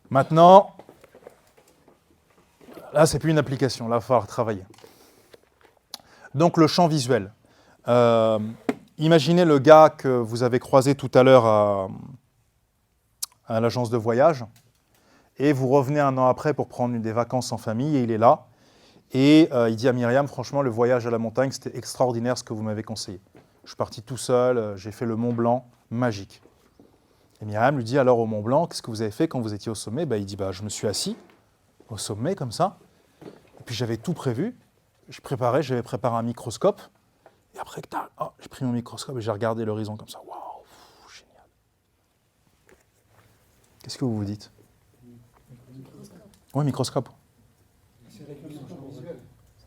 Maintenant, là, c'est plus une application, là, il va falloir travailler. Donc, le champ visuel. Imaginez le gars que vous avez croisé tout à l'heure à l'agence de voyage, et vous revenez un an après pour prendre des vacances en famille, et il est là, et il dit à Myriam, franchement, le voyage à la montagne, c'était extraordinaire ce que vous m'avez conseillé. Je suis parti tout seul, j'ai fait le Mont Blanc, magique. Et Myriam lui dit, alors au Mont Blanc, qu'est-ce que vous avez fait quand vous étiez au sommet? Il dit, je me suis assis au sommet, comme ça, et puis j'avais tout prévu, j'avais préparé un microscope, et après, j'ai pris mon microscope et j'ai regardé l'horizon comme ça. Waouh, génial. Qu'est-ce que vous vous dites? Oui, microscope.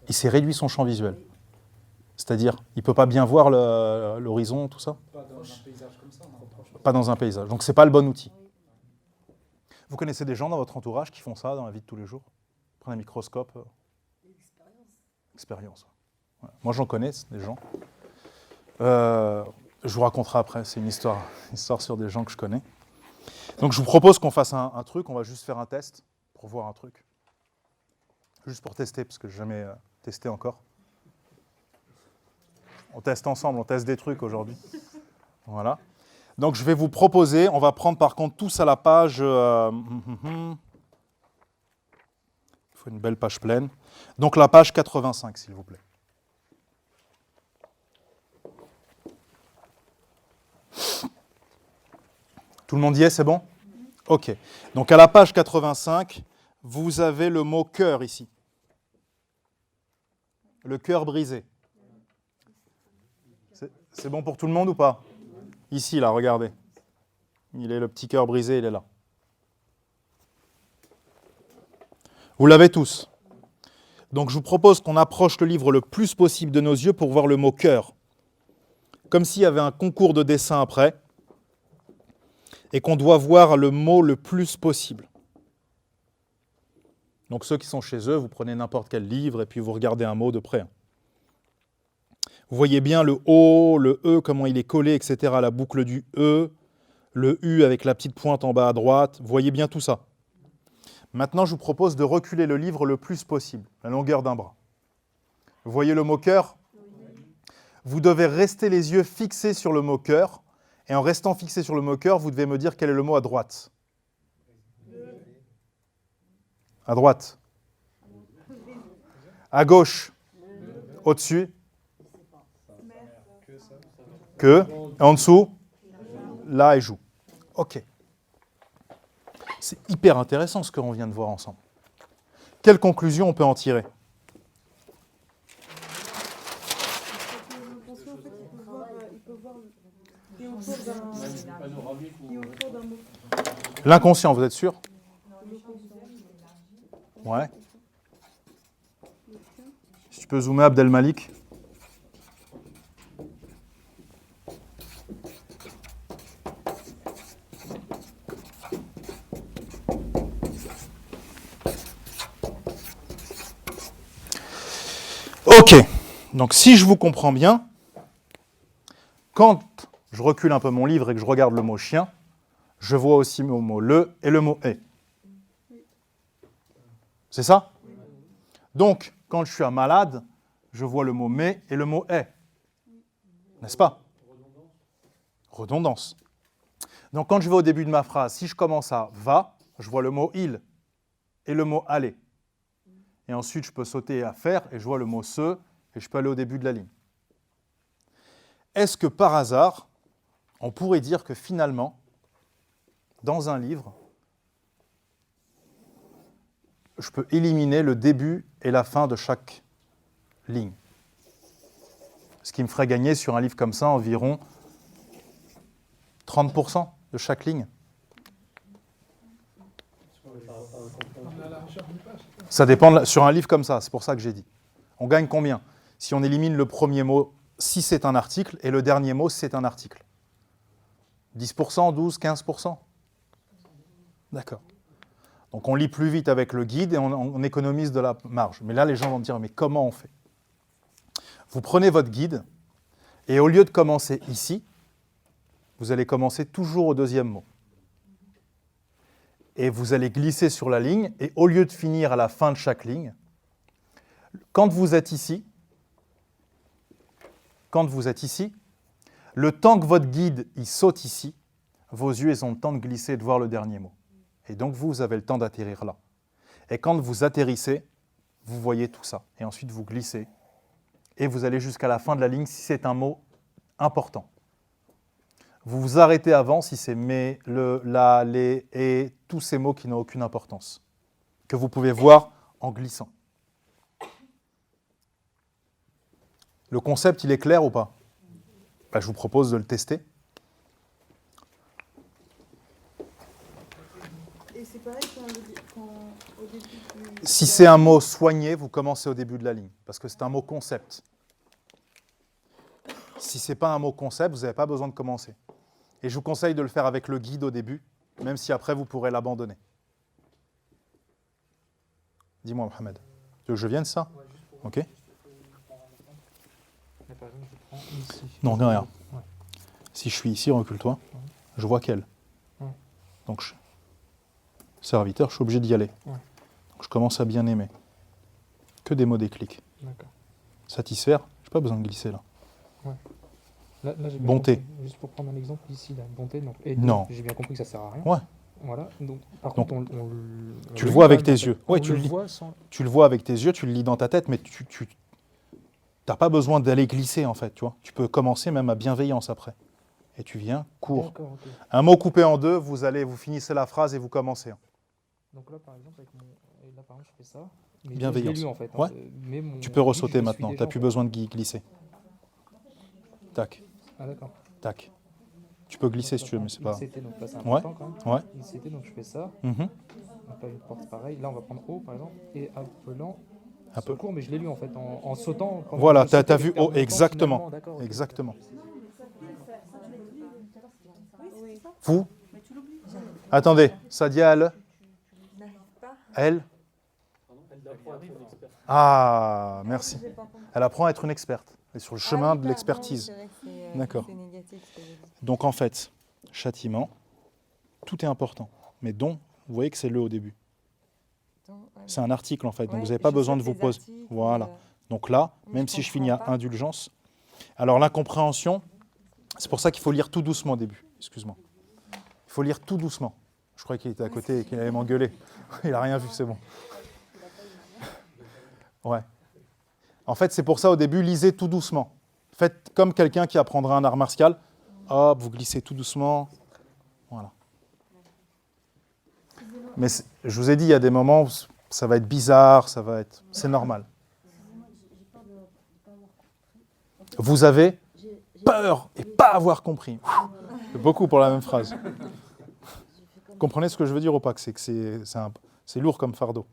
Il s'est réduit son champ visuel. C'est-à-dire, il ne peut pas bien voir l'horizon, tout ça? Pas dans un paysage comme ça. Pas dans un paysage. Donc, ce n'est pas le bon outil. Vous connaissez des gens dans votre entourage qui font ça dans la vie de tous les jours? Prendre un microscope. Expérience. Ouais. Moi, j'en connais, des gens. Je vous raconterai après, c'est une histoire sur des gens que je connais. Donc, je vous propose qu'on fasse un truc, on va juste faire un test pour voir un truc. Juste pour tester, parce que je n'ai jamais testé encore. On teste ensemble, on teste des trucs aujourd'hui. Voilà. Donc, je vais vous proposer, on va prendre par contre tous à la page... il faut une belle page pleine. Donc, la page 85, s'il vous plaît. Tout le monde y est, c'est bon? Ok. Donc, à la page 85, vous avez le mot cœur ici. Le cœur brisé. C'est bon pour tout le monde ou pas? Ici, là, regardez. Il est le petit cœur brisé, il est là. Vous l'avez tous. Donc, je vous propose qu'on approche le livre le plus possible de nos yeux pour voir le mot cœur. Comme s'il y avait un concours de dessin après. Et qu'on doit voir le mot le plus possible. Donc ceux qui sont chez eux, vous prenez n'importe quel livre et puis vous regardez un mot de près. Vous voyez bien le O, le E, comment il est collé, etc. La boucle du E, le U avec la petite pointe en bas à droite. Vous voyez bien tout ça. Maintenant, je vous propose de reculer le livre le plus possible, la longueur d'un bras. Vous voyez le mot cœur? Vous devez rester les yeux fixés sur le mot cœur. Et en restant fixé sur le mot cœur, vous devez me dire quel est le mot à droite. À droite. À gauche. Au-dessus. Que. Et en dessous. Là et joue. Ok. C'est hyper intéressant ce qu'on vient de voir ensemble. Quelle conclusion on peut en tirer? L'inconscient, vous êtes sûr? Ouais. Si tu peux zoomer Abdelmalik. Ok. Donc si je vous comprends bien, quand je recule un peu mon livre et que je regarde le mot chien, je vois aussi le mot le et le mot est. C'est ça? Donc, quand je suis un malade, je vois le mot mais et le mot est. N'est-ce pas? Redondance. Donc, quand je vais au début de ma phrase, si je commence à va, je vois le mot il et le mot aller. Et ensuite, je peux sauter à faire et je vois le mot ce et je peux aller au début de la ligne. Est-ce que par hasard, on pourrait dire que finalement, dans un livre, je peux éliminer le début et la fin de chaque ligne? Ce qui me ferait gagner sur un livre comme ça environ 30% de chaque ligne. Ça dépend sur un livre comme ça, c'est pour ça que j'ai dit. On gagne combien? Si on élimine le premier mot, si c'est un article, et le dernier mot, si c'est un article. 10%, 12%, 15%? D'accord. Donc on lit plus vite avec le guide et on économise de la marge. Mais là, les gens vont me dire, mais comment on fait? Vous prenez votre guide et au lieu de commencer ici, vous allez commencer toujours au deuxième mot. et vous allez glisser sur la ligne, et au lieu de finir à la fin de chaque ligne, quand vous êtes ici, le temps que votre guide il saute ici, vos yeux ils ont le temps de glisser et de voir le dernier mot. Et donc vous avez le temps d'atterrir là. Et quand vous atterrissez, vous voyez tout ça. Et ensuite vous glissez. Et vous allez jusqu'à la fin de la ligne si c'est un mot important. Vous vous arrêtez avant si c'est mais, le, la, les, et, tous ces mots qui n'ont aucune importance. Que vous pouvez voir en glissant. Le concept, il est clair ou pas? Je vous propose de le tester. Et c'est pareil au début du... Si c'est un mot soigné, vous commencez au début de la ligne, parce que c'est un mot concept. Si ce n'est pas un mot concept, vous n'avez pas besoin de commencer. Et je vous conseille de le faire avec le guide au début, même si après vous pourrez l'abandonner. Dis-moi, Mohamed. Tu veux que je vienne ça? Ok. Par exemple, je prends ici. Non, regarde. Ouais. Si je suis ici, recule-toi. Ouais. Je vois qu'elle. Ouais. Donc, serviteur, je suis obligé d'y aller. Ouais. Donc, je commence à bien aimer. Que des mots déclic. D'accord. Satisfaire, je n'ai pas besoin de glisser là. Ouais. Là j'ai bien Bonté. compris. Juste pour prendre un exemple ici, là, bonté. Donc, Non. J'ai bien compris que ça sert à rien. Ouais. Voilà. Donc, par Donc, contre, tu le vois avec tes en fait. yeux. Ouais, On tu le le lis. vois sans. Tu le vois avec tes yeux, tu le lis dans ta tête, mais tu n'as pas besoin d'aller glisser en fait. Tu vois. Tu peux commencer même à bienveillance après. Et tu viens, cours. D'accord, ok. Un mot coupé en deux, vous finissez la phrase et vous commencez. Donc là, par exemple, là, par exemple, je fais ça. Mais Bienveillance. je l'ai lu en fait. Ouais. Mais Tu peux guide, je ressauter le suis maintenant, tu déjà, n'as plus en fait. besoin de glisser. Tac, Ah d'accord. tac. Tu peux glisser si tu veux, mais c'est pas... ICT, donc là c'est Ouais, important quand même. ouais. ICT, donc je fais ça. Mhm. Donc là, une porte pareil. Là, on va prendre O par exemple. Et appelant Un peu. secours, mais je l'ai lu en fait en sautant. pendant Voilà, que je tu as sautais, vu je perds oh, mon temps, exactement. finalement. D'accord, ok. Exactement. Vous Attendez, Sadia, elle Ah, merci. Elle apprend à être une experte. Elle est sur le chemin de l'expertise. D'accord. Donc en fait, châtiment, tout est important. Mais don, vous voyez que c'est le au début. C'est un article en fait, donc vous n'avez pas besoin de vous poser. Voilà. Donc là, même si je finis à indulgence. Alors l'incompréhension, c'est pour ça qu'il faut lire tout doucement au début. Excuse-moi. Il faut lire tout doucement. Je croyais qu'il était à côté et qu'il allait m'engueuler. Il n'a rien vu, c'est bon. Ouais. En fait, c'est pour ça au début, lisez tout doucement. Faites comme quelqu'un qui apprendra un art martial. Hop, vous glissez tout doucement. Voilà. Mais je vous ai dit, il y a des moments où ça va être bizarre, c'est normal. Vous avez peur et pas avoir compris. C'est beaucoup pour la même phrase. Comprenez ce que je veux dire ou pas? C'est lourd comme fardeau.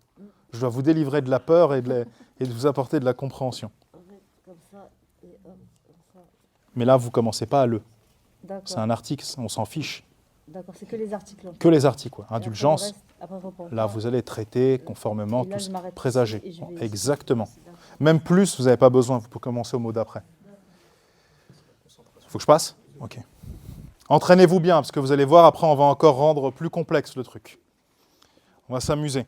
Je dois vous délivrer de la peur et de vous apporter de la compréhension. Mais là, vous ne commencez pas à le. C'est un article, on s'en fiche. D'accord, c'est que les articles. Que les articles, ouais. Et Indulgence, après, reprendre. là, vous allez traiter conformément, Et là, tout je m'arrête présager. ici et je vais Exactement. ici. D'accord. Même plus, vous n'avez pas besoin, vous pouvez commencer au mot d'après. Il faut que je passe? Ok. Entraînez-vous bien, parce que vous allez voir, après, on va encore rendre plus complexe le truc. On va s'amuser.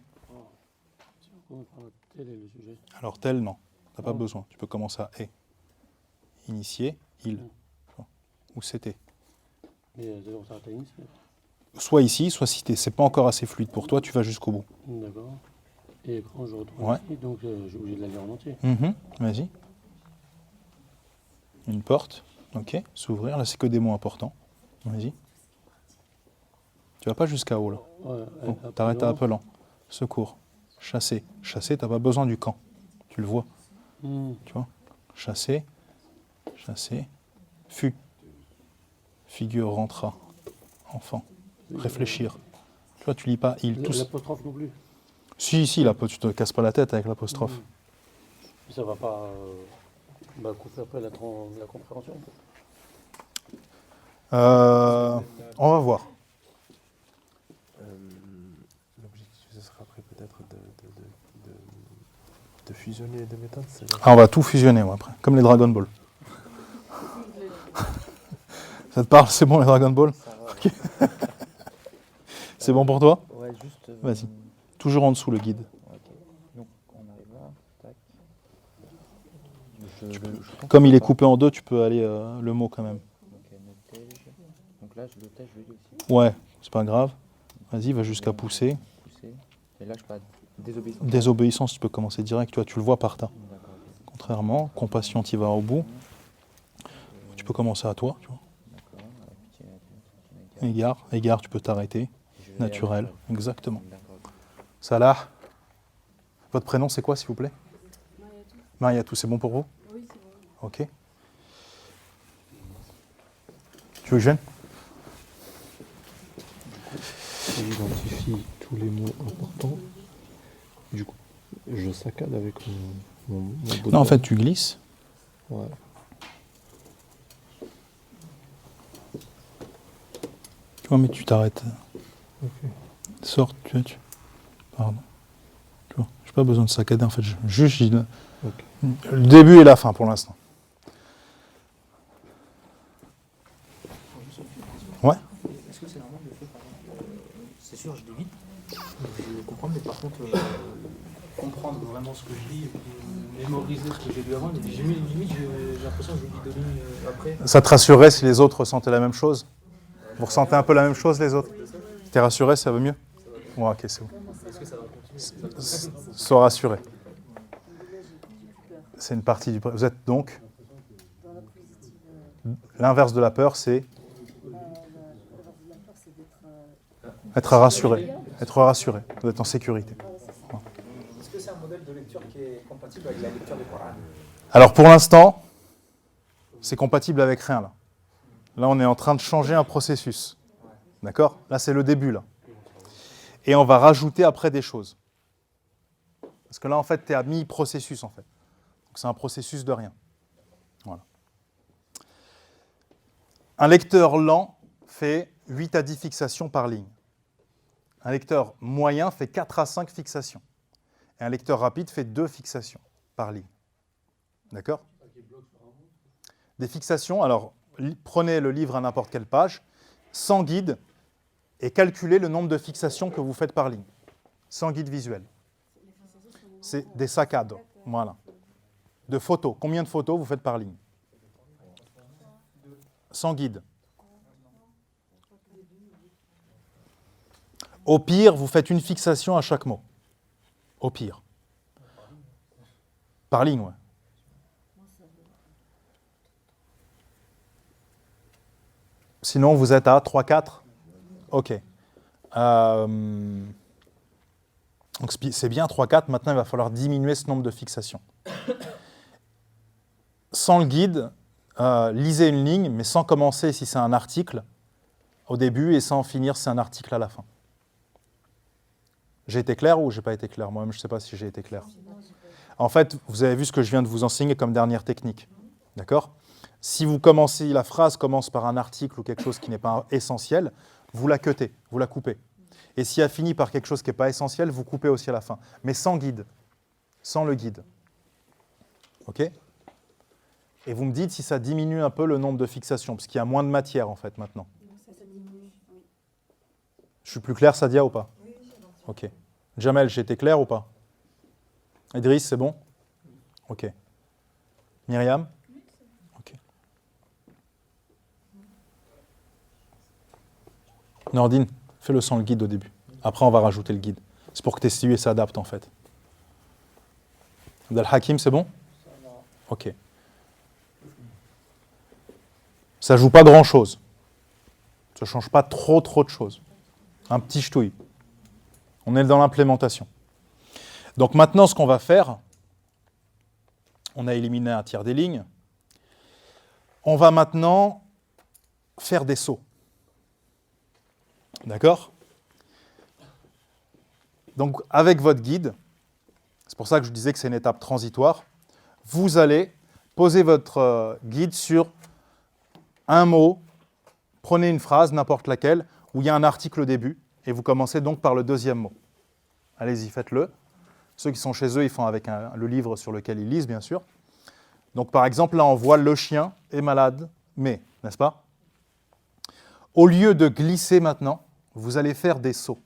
Alors, tel, non. Tu n'as pas besoin. Tu peux commencer à « et ». Initier, il. Ou c'était. Soit ici, soit si c'est pas encore assez fluide pour toi, tu vas jusqu'au bout. D'accord. Et quand je retourne Ouais. ici, donc j'ai obligé de la lire en entier. Vas-y. Une porte. Ok. S'ouvrir. Là, c'est que des mots importants. Vas-y. Tu vas pas jusqu'à haut, là. Ouais, Bon, t'arrêtes à appelant. Secours. Chasser. Chasser, t'as pas besoin du camp. Tu le vois. Tu vois. Chasser. Chasser. Fut. Figure rentra. Enfant. Réfléchir. Tu vois, tu lis pas il. Tous. L'apostrophe non plus. Si, là, tu te casses pas la tête avec l'apostrophe. Ça va pas couper après la compréhension. On va voir. L'objectif, ce sera après peut-être de fusionner les deux méthodes. Ah, on va tout fusionner, ouais, après. Comme les Dragon Ball. Ça te parle? C'est bon, les Dragon Ball? Ok. C'est bon pour toi? Ouais, Ouais, juste. Vas-y. Toujours en dessous le guide. Ok. Donc on arrive là. Tac. Comme il est coupé en deux, tu peux aller le mot quand même. Ok, notage. Donc là, l'otage, je le lis aussi. Ouais, c'est pas grave. Vas-y, va jusqu'à pousser. Pousser. Et là, je peux. Désobéissance. Désobéissance, tu peux commencer direct, tu le vois par terre. D'accord, ok. Contrairement, compassion, tu vas au bout. Tu peux commencer à toi, tu vois. D'accord. Pitié, Égard, tu peux t'arrêter. je vais Naturel, aller- exactement. D'accord, ok. Salah. Votre prénom, c'est quoi, s'il vous plaît? Mariatou. Mariatou, c'est bon pour vous? Oui, c'est bon. Ok. Tu veux que je vienne? J'identifie tous les mots importants. Du coup, je saccade avec mon bout de Non, en doigt. fait, tu glisses. Ouais. Tu vois, mais tu t'arrêtes. Ok. Sors, Pardon. Tu vois, j'ai pas besoin de saccader, en fait. Juste, je dis Ok. le début et la fin pour l'instant. Ouais. Est-ce que c'est normal de faire par exemple, c'est sûr, je lis vite, je comprends, mais par contre, comprendre vraiment ce que je lis et puis mémoriser ce que j'ai lu avant, mais limite, j'ai l'impression que je lis deux lignes après. Ça te rassurerait si les autres ressentaient la même chose? Vous ressentez un peu la même chose, les autres? T'es rassuré, ça va mieux? Ouais, ok, c'est bon. Est-ce que ça va continuer? Sois rassuré. C'est une partie du... Vous êtes donc... L'inverse de la peur, c'est... Être rassuré. Être rassuré. Vous êtes en sécurité. Est-ce que c'est un modèle de lecture qui est compatible avec la lecture du Coran? Alors pour l'instant, c'est compatible avec rien là. Là, on est en train de changer un processus. D'accord? Là, c'est le début là. Et on va rajouter après des choses. Parce que là, en fait, tu es à mi-processus en fait. Donc c'est un processus de rien. Voilà. Un lecteur lent fait 8 à 10 fixations par ligne. Un lecteur moyen fait 4 à 5 fixations. Et un lecteur rapide fait 2 fixations par ligne. D'accord? Des fixations, alors prenez le livre à n'importe quelle page, sans guide, et calculez le nombre de fixations que vous faites par ligne, sans guide visuel. C'est des saccades, voilà. De photos. Combien de photos vous faites par ligne? Sans guide. Au pire, vous faites une fixation à chaque mot. Au pire. Par ligne, ouais. Sinon, vous êtes à 3-4. Ok. Donc c'est bien 3-4. Maintenant, il va falloir diminuer ce nombre de fixations. Sans le guide, lisez une ligne, mais sans commencer si c'est un article au début et sans finir si c'est un article à la fin. J'ai été clair ou j'ai pas été clair? Moi-même, je ne sais pas si j'ai été clair. En fait, vous avez vu ce que je viens de vous enseigner comme dernière technique. D'accord? Si vous commencez, la phrase commence par un article ou quelque chose qui n'est pas essentiel, vous la cutez, vous la coupez. Et si elle finit par quelque chose qui n'est pas essentiel, vous coupez aussi à la fin. Mais sans guide. Sans le guide. OK? Et vous me dites si ça diminue un peu le nombre de fixations, parce qu'il y a moins de matière en fait maintenant. Je suis plus clair, Sadia, ou pas? Ok. Jamel, j'ai été clair ou pas? Idriss, c'est bon? Ok. Myriam? Ok. Nordine, fais-le sans le guide au début. Après, on va rajouter le guide. C'est pour que tes CU s'adaptent en fait. Abdel Hakim, c'est bon? Ok. Ça joue pas grand-chose. Ça change pas trop de choses. Un petit ch'touille. On est dans l'implémentation. Donc maintenant, ce qu'on va faire, on a éliminé un tiers des lignes. On va maintenant faire des sauts. D'accord? Donc avec votre guide, c'est pour ça que je disais que c'est une étape transitoire, vous allez poser votre guide sur un mot, prenez une phrase, n'importe laquelle, où il y a un article au début, et vous commencez donc par le deuxième mot. Allez-y, faites-le. Ceux qui sont chez eux, ils font avec le livre sur lequel ils lisent, bien sûr. Donc, par exemple, là, on voit le chien est malade, mais, n'est-ce pas? Au lieu de glisser maintenant, vous allez faire des sauts.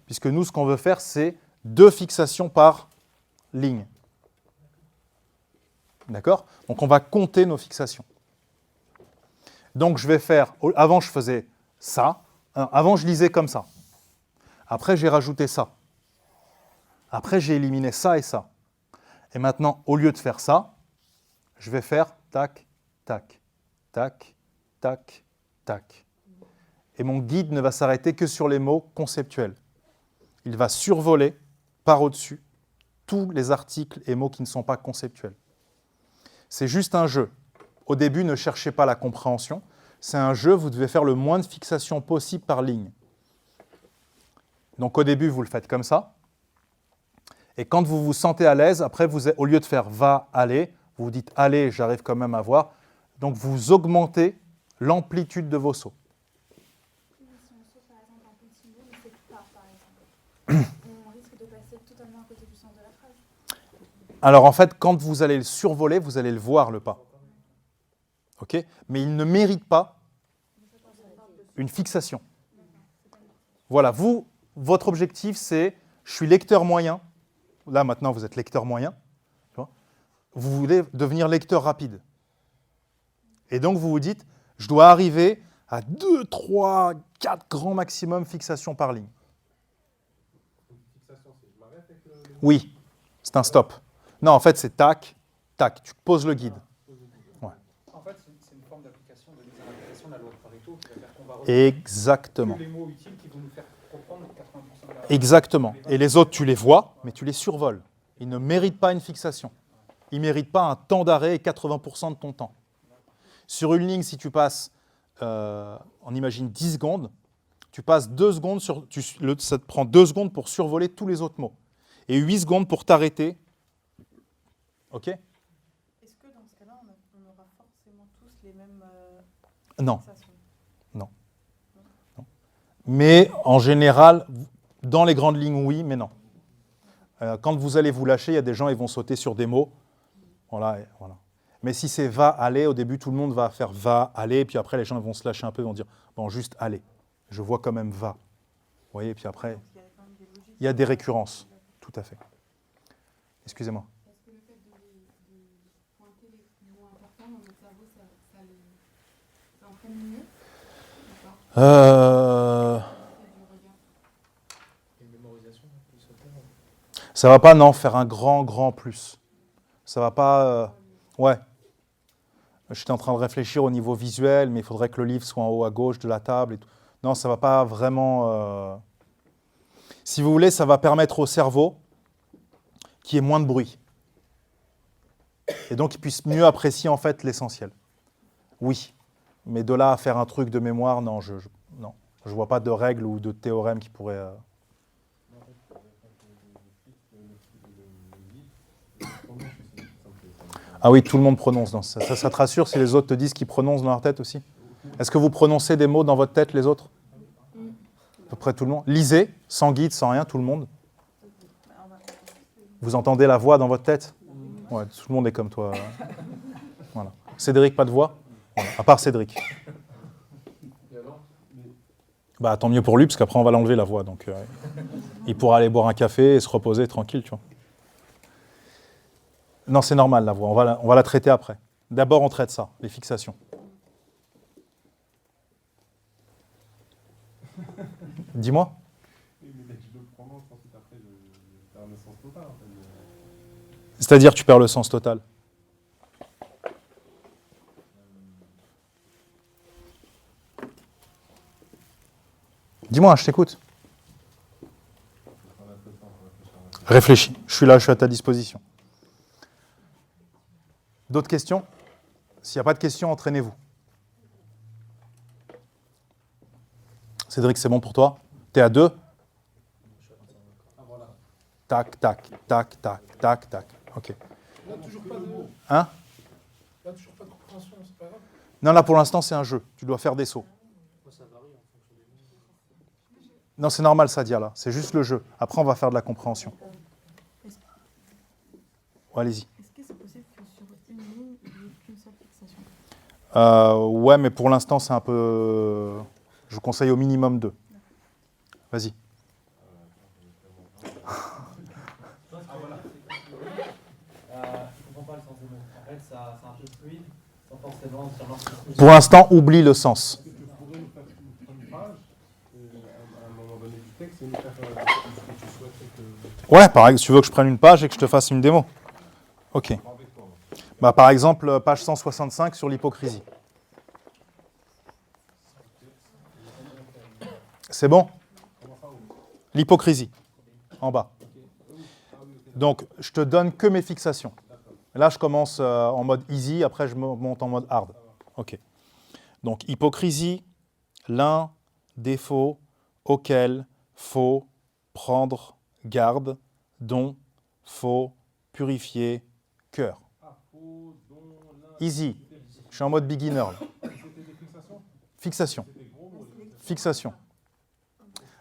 puisque nous, ce qu'on veut faire, c'est 2 fixations par ligne. D'accord? Donc, on va compter nos fixations. Donc, je vais faire... Avant, je faisais ça. Avant, je lisais comme ça. Après, j'ai rajouté ça. Après, j'ai éliminé ça et ça. Et maintenant, au lieu de faire ça, je vais faire tac, tac, tac, tac, tac. Et mon guide ne va s'arrêter que sur les mots conceptuels. Il va survoler par au-dessus tous les articles et mots qui ne sont pas conceptuels. C'est juste un jeu. Au début, ne cherchez pas la compréhension. C'est un jeu, vous devez faire le moins de fixations possible par ligne. Donc au début, vous le faites comme ça. Et quand vous vous sentez à l'aise, après, au lieu de faire « va, aller », vous vous dites « allez, j'arrive quand même à voir ». Donc vous augmentez l'amplitude de vos sauts. Si on saute par exemple un petit bout, mais c'est pas par exemple, on risque de passer totalement à côté du sens de la phrase. Alors en fait, quand vous allez le survoler, vous allez le voir, le pas. Ok? Mais il ne mérite pas une fixation. Voilà, votre objectif, c'est « je suis lecteur moyen ». Là, maintenant, vous êtes lecteur moyen. Tu vois, vous voulez devenir lecteur rapide. Et donc, vous vous dites, je dois arriver à 2, 3, 4 grands maximum fixations par ligne. Oui, c'est un stop. Non, en fait, c'est tac, tac. Tu poses le guide. Ouais. En fait, c'est une forme d'application de mise en application de la loi de Pareto qui va faire qu'on va retrouver Exactement. que les mots utiles qui vont nous faire comprendre 80% de la... Exactement. Et les autres, tu les vois, mais tu les survoles. Ils ne méritent pas une fixation. Ils ne méritent pas un temps d'arrêt et 80% de ton temps. Sur une ligne, si tu passes, on imagine 10 secondes, tu passes 2 secondes, ça te prend 2 secondes pour survoler tous les autres mots. Et 8 secondes pour t'arrêter. OK? Est-ce que dans ce cas-là, on aura forcément tous les mêmes Non. sensations? Mais en général, dans les grandes lignes, oui, mais non. Quand vous allez vous lâcher, il y a des gens, ils vont sauter sur des mots. Voilà, voilà. Mais si c'est va, aller, au début, tout le monde va faire va, aller, puis après, les gens vont se lâcher un peu, ils vont dire, bon, juste aller. Je vois quand même va. Vous voyez, puis après, Il y a quand même des logiques. il y a des récurrences. Tout à fait. Excusez-moi. Est-ce que le fait de pointer les mots importants dans notre cerveau, ça entraîne mieux ou pas? Du regard. Une mémorisation plus sauter. Ça va pas, non, faire un grand plus. Ça va pas... ouais. J'étais en train de réfléchir au niveau visuel, mais il faudrait que le livre soit en haut à gauche de la table. Et tout. Non, ça va pas vraiment... Si vous voulez, ça va permettre au cerveau qu'il y ait moins de bruit. Et donc, qu'il puisse mieux apprécier en fait l'essentiel. Oui. Mais de là à faire un truc de mémoire, non, je vois pas de règles ou de théorème qui pourraient... Ah oui, tout le monde prononce. Non, ça te rassure si les autres te disent qu'ils prononcent dans leur tête aussi? Est-ce que vous prononcez des mots dans votre tête, les autres? À peu près tout le monde. Lisez, sans guide, sans rien, tout le monde. Vous entendez la voix dans votre tête? Ouais, tout le monde est comme toi. Voilà. Cédric, pas de voix? Voilà. À part Cédric. Bah, tant mieux pour lui, parce qu'après on va l'enlever la voix. Donc, il pourra aller boire un café et se reposer tranquille, tu vois. Non, c'est normal la voix, on va la traiter après. D'abord, on traite ça, les fixations. Dis-moi. C'est-à-dire, tu perds le sens total. Dis-moi, je t'écoute. Réfléchis, je suis là, je suis à ta disposition. D'autres questions? S'il n'y a pas de questions, entraînez-vous. Cédric, c'est bon pour toi? T'es à 2? Tac, tac, tac, tac, tac, tac. Ok. Là, toujours pas de... Hein? Là, toujours pas de compréhension, c'est pas grave. Non, là, pour l'instant, c'est un jeu. Tu dois faire des sauts. Ça varie en fonction des mots. Non, c'est normal, Sadia, là. C'est juste le jeu. Après, on va faire de la compréhension. Ouais, allez-y. Est-ce que c'est possible que sur une ligne, il n'y ait qu'une seule fixation? Ouais, mais pour l'instant, c'est un peu... Je vous conseille au minimum 2. Vas-y. En fait, c'est un peu fluide, sans forcément savoir ce que Pour l'instant, oublie le sens. Est-ce que tu pourrais nous faire une phrase à un moment donné du texte et nous faire ce que tu souhaiterais que... Ouais, par exemple, si tu veux que je prenne une page et que je te fasse une démo. Ok. Avec toi, moi. Bah, par exemple, page 165 sur l'hypocrisie. C'est bon? L'hypocrisie, en bas. Donc, je te donne que mes fixations. Là, je commence en mode easy, après je monte en mode hard. Ok. Donc, hypocrisie, l'un, défaut, auquel, faut, prendre, garde, don, faut, purifier, cœur. Easy. Je suis en mode beginner. Là. Fixation. Fixation.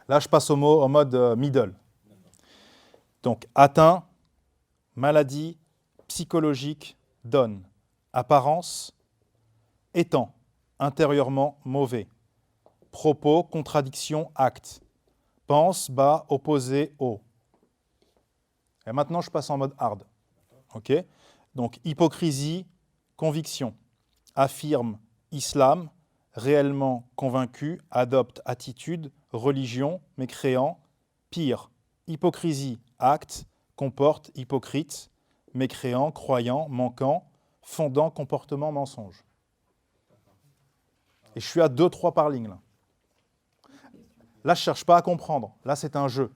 Là, je passe en mode middle. Donc, atteint, maladie, psychologique, donne, apparence, étant, intérieurement mauvais, propos, contradiction, acte, pense, bas, opposé, haut. Et maintenant, je passe en mode hard. Ok ? Donc, hypocrisie, conviction, affirme, islam, réellement convaincu, adopte, attitude, religion, mécréant, pire, hypocrisie, acte, comporte, hypocrite, mécréant, croyant, manquant, fondant, comportement, mensonge. Et je suis à 2-3 par ligne. Là, je ne cherche pas à comprendre. Là, c'est un jeu.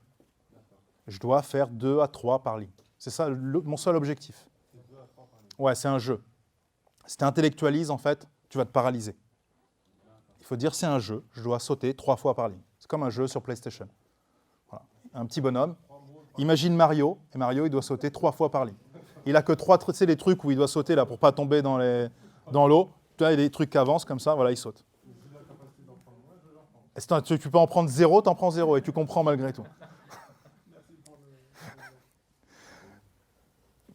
Je dois faire 2 à 3 par ligne. C'est ça mon seul objectif. Ouais, c'est un jeu. Si tu intellectualises, en fait, tu vas te paralyser. Il faut dire c'est un jeu. Je dois sauter 3 fois par ligne. C'est comme un jeu sur PlayStation. Voilà. Un petit bonhomme. Imagine Mario. Et Mario, il doit sauter 3 fois par ligne. Il n'a que 3, tu sais, les trucs où il doit sauter là pour ne pas tomber dans l'eau. Tu vois, il y a des trucs qui avancent comme ça. Voilà, il saute. Et tu peux en prendre 0, tu en prends 0 et tu comprends malgré tout.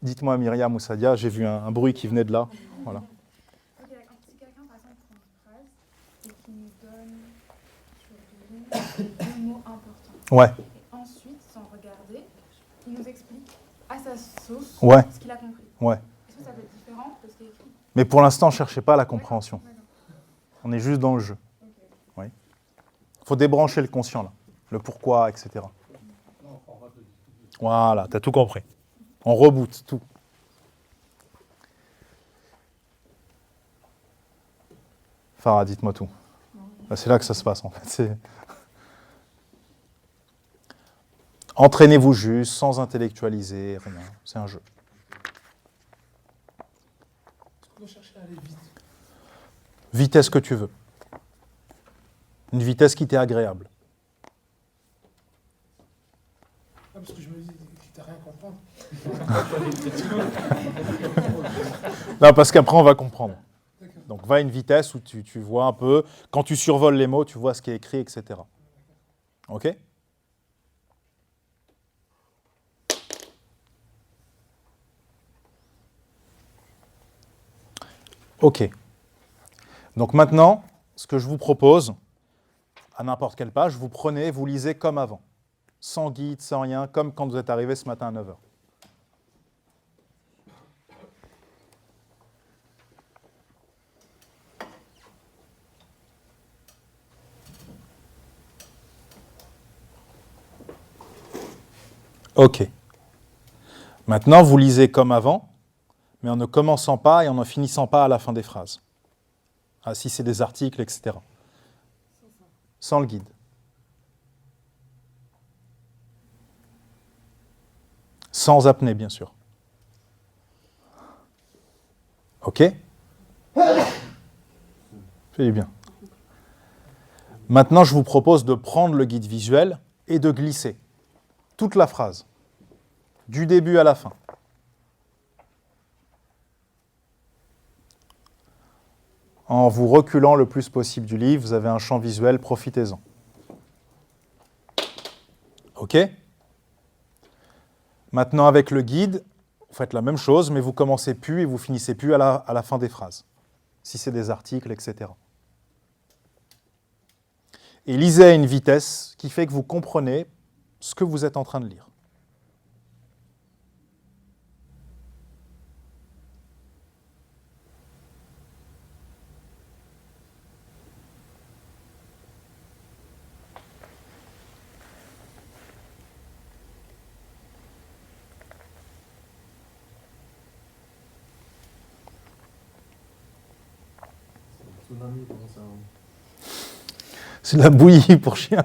Dites-moi, Myriam ou Sadia, j'ai vu un bruit qui venait de là. Voilà. Ok, d'accord. Si quelqu'un, par exemple, prend une phrase et qui nous donne sur deux mots importants. Ouais, Et ensuite, sans regarder, il nous explique à sa sauce ouais, ce qu'il a compris. ouais. Est-ce que ça peut être différent de ce qui est écrit? Mais pour l'instant, ne cherchez pas la compréhension. D'accord. On est juste dans le jeu. Ok. Oui. Il faut débrancher le conscient, là. Le pourquoi, etc. Voilà, tu as tout compris. On reboot tout. Farah, dites-moi tout. C'est là que ça se passe, en fait. Entraînez-vous juste, sans intellectualiser, rien. C'est un jeu. Est-ce qu'on doit chercher à aller vite? Vitesse que tu veux. Une vitesse qui t'est agréable. Ah, parce que je me dis, quitte à rien comprendre. Non, parce qu'après, on va comprendre. Donc, va à une vitesse où tu vois un peu, quand tu survoles les mots, tu vois ce qui est écrit, etc. OK ? OK. Donc maintenant, ce que je vous propose, à n'importe quelle page, vous prenez, vous lisez comme avant. Sans guide, sans rien, comme quand vous êtes arrivé ce matin à 9h. OK. Maintenant, vous lisez comme avant, mais en ne commençant pas et en ne finissant pas à la fin des phrases. Ah, si c'est des articles, etc. Sans le guide. Sans apnée, bien sûr. OK ? C'est bien. Maintenant, je vous propose de prendre le guide visuel et de glisser toute la phrase, du début à la fin. En vous reculant le plus possible du livre, vous avez un champ visuel, profitez-en. OK ? Maintenant, avec le guide, vous faites la même chose, mais vous commencez plus et vous finissez plus à la fin des phrases, si c'est des articles, etc. Et lisez à une vitesse qui fait que vous comprenez ce que vous êtes en train de lire. tsunami dans mon cerveau. C'est de la bouillie pour chien.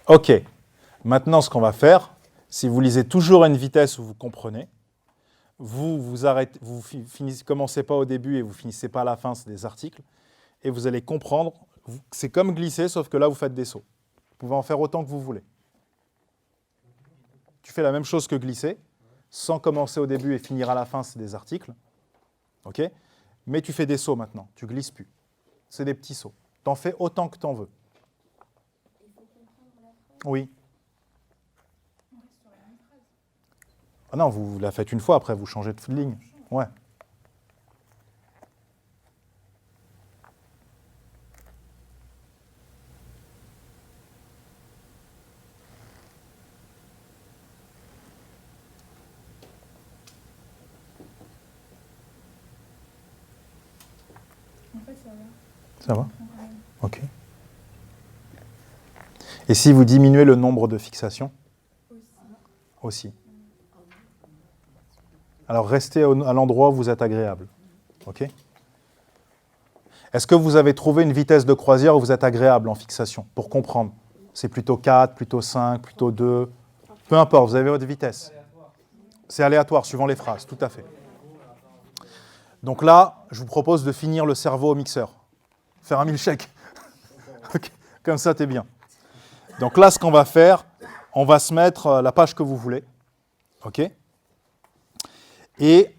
Ok. Maintenant, ce qu'on va faire, si vous lisez toujours à une vitesse où vous comprenez, vous arrêtez, commencez pas au début et vous finissez pas à la fin, c'est des articles, et vous allez comprendre. C'est comme glisser, sauf que là, vous faites des sauts. Vous pouvez en faire autant que vous voulez. Tu fais la même chose que glisser, sans commencer au début et finir à la fin, c'est des articles. Ok ? Mais tu fais des sauts maintenant, tu glisses plus. C'est des petits sauts. T'en fais autant que t'en veux. Oui. Ah non, vous la faites une fois, après vous changez de ligne. Ouais. En fait, ça va. Ça va ? Ok. Et si vous diminuez le nombre de fixations ? Aussi. Alors restez à l'endroit où vous êtes agréable. Ok ? Est-ce que vous avez trouvé une vitesse de croisière où vous êtes agréable en fixation, pour comprendre ? C'est plutôt 4, plutôt 5, plutôt 2 ? Peu importe, vous avez votre vitesse. C'est aléatoire, suivant les phrases, tout à fait. Donc là, je vous propose de finir le cerveau au mixeur. Faire un milkshake. Okay. Comme ça, t'es bien. Donc là, ce qu'on va faire, on va se mettre la page que vous voulez. OK ? Et